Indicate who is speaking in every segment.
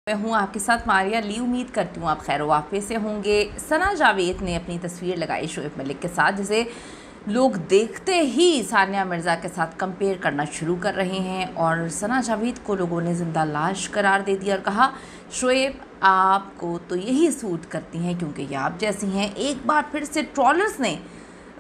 Speaker 1: मैं हूँ आपके साथ मारिया ली। उम्मीद करती हूँ आप खैर वाफियत से होंगे। सना जावेद ने अपनी तस्वीर लगाई शोएब मलिक के साथ, जिसे लोग देखते ही सानिया मिर्ज़ा के साथ कंपेयर करना शुरू कर रहे हैं और सना जावेद को लोगों ने ज़िंदा लाश करार दे दिया और कहा शोएब आपको तो यही सूट करती हैं क्योंकि ये आप जैसी हैं। एक बार फिर से ट्रॉलर्स ने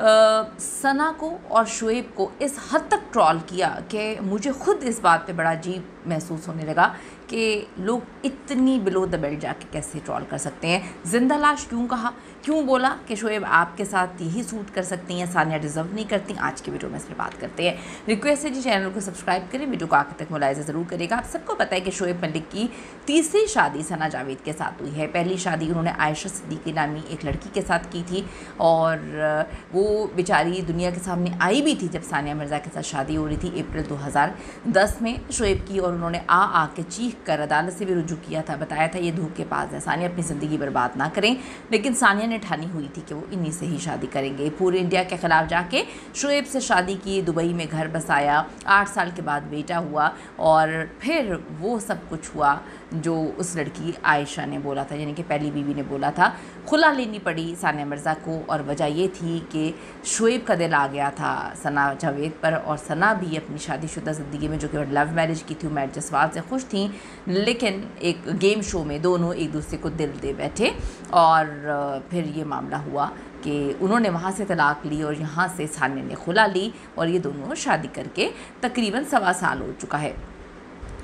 Speaker 1: सना को और शोएब को इस हद तक ट्रॉल किया कि मुझे खुद इस बात पे बड़ा अजीब महसूस होने लगा कि लोग इतनी बिलो द बेल्ट जाके कैसे ट्रॉल कर सकते हैं। जिंदा लाश क्यों कहा, क्यों बोला कि शोएब आपके साथ यही सूट कर सकती हैं, सानिया डिज़र्व नहीं करती। आज की वीडियो में इस पर बात करते हैं। रिक्वेस्ट है जी चैनल को सब्सक्राइब करें, वीडियो को आखिर तक मुलाहिज़ा ज़रूर करेगा। आप सबको पता है कि शोएब मलिक की तीसरी शादी सना जावेद के साथ हुई है। पहली शादी उन्होंने आयशा सिद्दीकी नामी एक लड़की के साथ की थी और वो बेचारी दुनिया के सामने आई भी थी जब सानिया मिर्ज़ा के साथ शादी हो रही थी अप्रैल 2010 में शोएब की, और उन्होंने आ के चीख कर अदालत से भी रुजू किया था, बताया था ये धोखेबाज है, सानिया अपनी ज़िंदगी बर्बाद ना करें। लेकिन सानिया ने ठानी हुई थी कि वो इन्हीं से ही शादी करेंगे। पूरे इंडिया के ख़िलाफ़ जाके शोएब से शादी की, दुबई में घर बसाया, 8 साल के बाद बेटा हुआ और फिर वो सब कुछ हुआ जो उस लड़की आयशा ने बोला था, यानी कि पहली बीवी ने बोला था। खुला लेनी पड़ी सानिया मिर्ज़ा को और वजह ये थी कि शोएब का दिल आ गया था सना जावेद पर, और सना भी अपनी शादीशुदा ज़िंदगी में जो कि लव मैरिज की थी उमैर जसवाल से खुश थी, लेकिन एक गेम शो में दोनों एक दूसरे को दिल दे बैठे और फिर ये मामला हुआ कि उन्होंने वहाँ से तलाक ली और यहाँ से सानिया ने खुला ली और ये दोनों शादी करके तकरीबन 1.25 साल हो चुका है।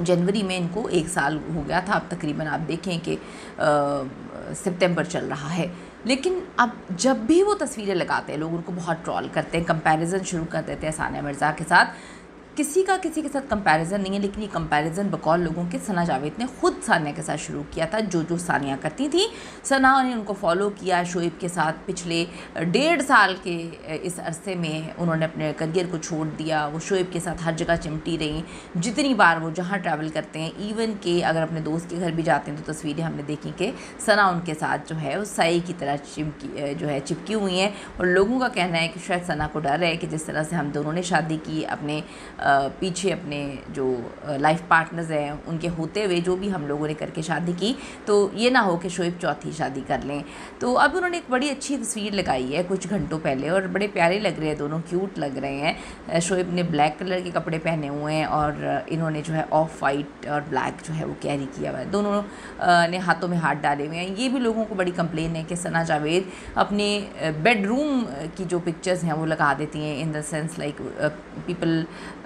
Speaker 1: जनवरी में इनको 1 साल हो गया था। अब तकरीबन आप देखें कि सितंबर चल रहा है। लेकिन अब जब भी वो तस्वीरें लगाते हैं लोग उनको बहुत ट्रॉल करते हैं, कंपैरिजन शुरू कर देते हैं सानिया मिर्ज़ा के साथ। किसी का किसी के साथ कंपैरिजन नहीं है, लेकिन ये कंपैरिजन बकौल लोगों के सना जावेद ने खुद सानिया के साथ शुरू किया था। जो सानिया करती थी सना ने उनको फॉलो किया। शोएब के साथ पिछले 1.5 साल के इस अरसे में उन्होंने अपने करियर को छोड़ दिया। वो शोएब के साथ हर जगह चिमटी रही। जितनी बार वो जहाँ ट्रैवल करते हैं, इवन के अगर अपने दोस्त के घर भी जाते हैं तो तस्वीरें हमने देखी कि सना उनके साथ जो है उस साई की तरह चिपकी हुई हैं। और लोगों का कहना है कि शायद सना को डर है कि जिस तरह से हम दोनों ने शादी की, अपने पीछे अपने जो लाइफ पार्टनर्स हैं उनके होते हुए जो भी हम लोगों ने करके शादी की, तो ये ना हो कि शोएब चौथी शादी कर लें। तो अब उन्होंने एक बड़ी अच्छी तस्वीर लगाई है कुछ घंटों पहले और बड़े प्यारे लग रहे हैं, दोनों क्यूट लग रहे हैं। शोएब ने ब्लैक कलर के कपड़े पहने हुए हैं और इन्होंने जो है ऑफ वाइट और ब्लैक जो है वो कैरी किया हुआ है। दोनों ने हाथों में हाथ डाले हुए हैं। ये भी लोगों को बड़ी कंप्लेन है कि सना जावेद अपने बेडरूम की जो पिक्चर्स हैं वो लगा देती हैं, in the sense like people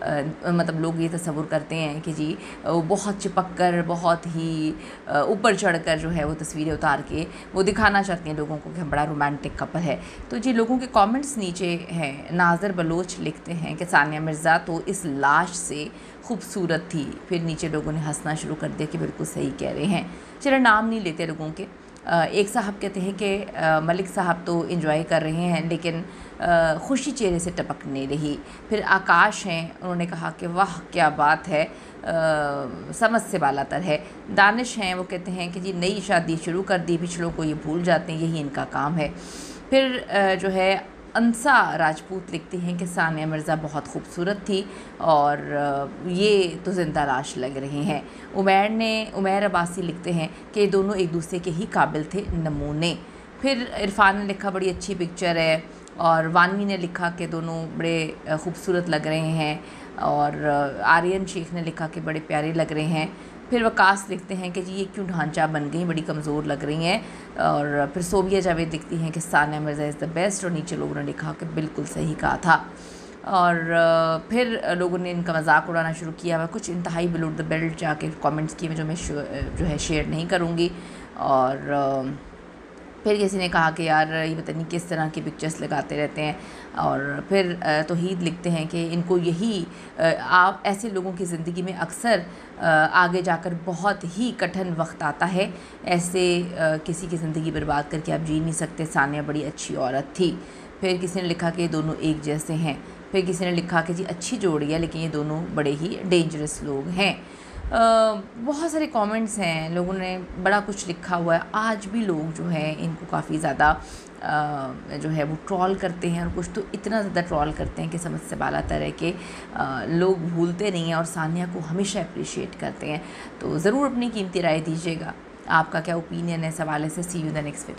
Speaker 1: मतलब लोग ये तस्वुर करते हैं कि जी वो बहुत चिपक कर, बहुत ही ऊपर चढ़कर जो है वो तस्वीरें उतार के वो दिखाना चाहती हैं लोगों को कि हम बड़ा रोमांटिक कपल है। तो जी लोगों के कमेंट्स नीचे हैं। नाज़र बलोच लिखते हैं कि सानिया मिर्ज़ा तो इस लाश से खूबसूरत थी। फिर नीचे लोगों ने हंसना शुरू कर दिया कि बिल्कुल सही कह रहे हैं। चलो नाम नहीं लेते लोगों के। एक साहब कहते हैं कि मलिक साहब तो एंजॉय कर रहे हैं लेकिन खुशी चेहरे से टपक नहीं रही। फिर आकाश हैं, उन्होंने कहा कि वाह क्या बात है, समझ से बालातर है। दानिश हैं, वो कहते हैं कि जी नई शादी शुरू कर दी, पिछलों को ये भूल जाते हैं, यही इनका काम है। फिर जो है अंसा राजपूत लिखती हैं कि सानिया मिर्ज़ा बहुत खूबसूरत थी और ये तो ज़िंदा लाश लग रही हैं। उमैर अब्बासी लिखते हैं कि दोनों एक दूसरे के ही काबिल थे नमूने। फिर इरफान ने लिखा बड़ी अच्छी पिक्चर है, और वानवी ने लिखा कि दोनों बड़े खूबसूरत लग रहे हैं, और आर्यन शेख ने लिखा कि बड़े प्यारे लग रहे हैं। फिर वकास लिखते हैं कि जी ये क्यों ढांचा बन गई, बड़ी कमज़ोर लग रही हैं। और फिर सोबिया जावेद लिखती हैं कि Sania Mirza is the best, और नीचे लोगों ने लिखा कि बिल्कुल सही कहा था। और फिर लोगों ने इनका मजाक उड़ाना शुरू किया हुआ, कुछ इंतहाई बिलो द बेल्ट जाके कमेंट्स किए जो मैं जो है शेयर नहीं करूँगी। और फिर किसी ने कहा कि यार ये पता नहीं किस तरह की पिक्चर्स लगाते रहते हैं। और फिर तौहीद लिखते हैं कि इनको यही आप ऐसे लोगों की ज़िंदगी में अक्सर आगे जाकर बहुत ही कठिन वक्त आता है, ऐसे किसी की ज़िंदगी बर्बाद करके आप जी नहीं सकते। सानिया बड़ी अच्छी औरत थी। फिर किसी ने लिखा कि ये दोनों एक जैसे हैं। फिर किसी ने लिखा कि जी अच्छी जोड़ी है लेकिन ये दोनों बड़े ही डेंजरस लोग हैं। बहुत सारे कमेंट्स हैं, लोगों ने बड़ा कुछ लिखा हुआ है। आज भी लोग जो हैं इनको काफ़ी ज़्यादा जो है वो ट्रॉल करते हैं, और कुछ तो इतना ज़्यादा ट्रॉल करते हैं कि समझ से बाला तरह के लोग भूलते नहीं हैं और सानिया को हमेशा अप्रिशिएट करते हैं। तो ज़रूर अपनी कीमती राय दीजिएगा, आपका क्या ओपिनियन है इस हवाले से। सी यू द नेक्स्ट वीडियो।